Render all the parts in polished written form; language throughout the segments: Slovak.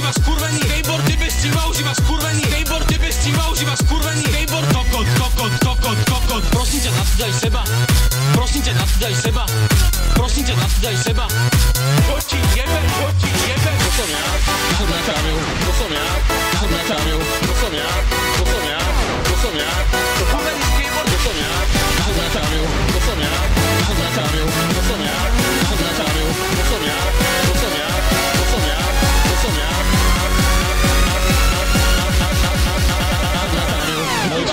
užívaš kurvený skateboard, ty bez číma užívaš kurvený skateboard, ty bez číma užívaš kurvený skateboard. Kokot, prosím ťa, na to daj seba. Prosím ťa, na to daj seba. Prosím ťa, na to daj seba. Čo ti jebe? To som ja, to som natrávil, to som ja, to som natrávil, to som ja, to som ja, to som ja. To kurvený skateboard, to som ja, to som natrávil, to som ja, to som natrávil, to som ja, to som natrávil, to som ja, to som ja, to som ja, to som ja.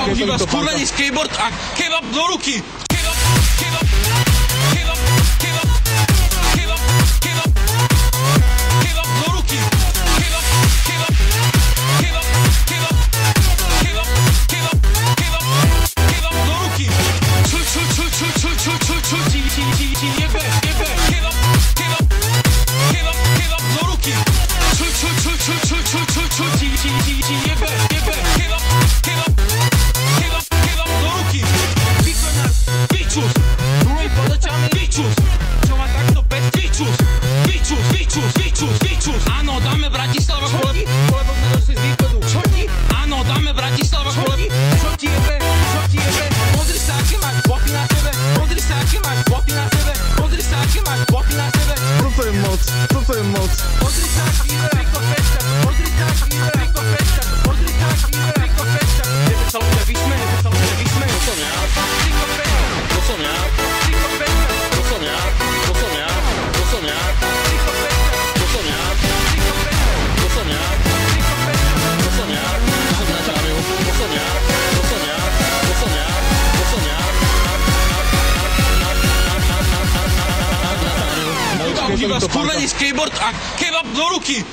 Užívaš kurvený skateboard a kebab do ruky. Áno, dáme Bratislava chleby, lebo sme došli z východu. Čo ti? Áno, dáme Bratislava chleby. Čo ti jebe? Pozri sa, aké máš boty na sebe. Pozri sa, aké máš boty na sebe. Pozri sa, aké máš boty na sebe. Toto je moc. Pozri sa, aký je Riko Fešta. Pozri sa, aký je Riko Fešta. Pozri sa, aký je Riko Fešta. Nebe sa ľudia vyšme. To som ja. Riko Fešta. To som ja. Riko Fešta. To som ja. To som ja. To som ja. Riko Fešta. To som ja. Riko Fešta. To som ja. Riko Fešta. To som ja. To som natrávil. To som ja. To som ja. To som ja. To som ja. Užívaš kurvený skateboard a kebab do ruky.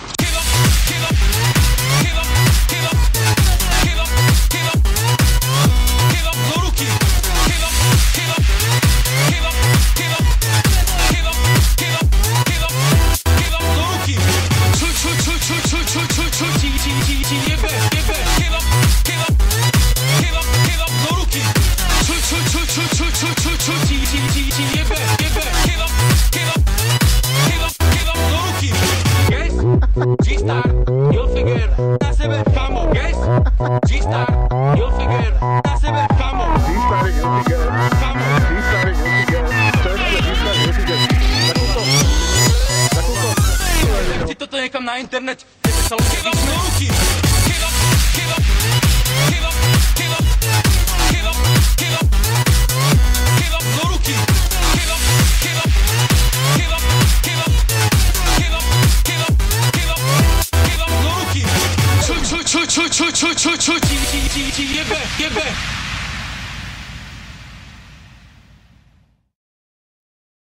G-Star, you'll figure na sebe, kamo, guys. G-Star, you'll figure na sebe, kamo. G-Star, you'll figure. Kamo. G-Star, you'll figure. Takúto. Ti toto niekam na internet, tebe sa ľudia vyšme. Čo ti jebe?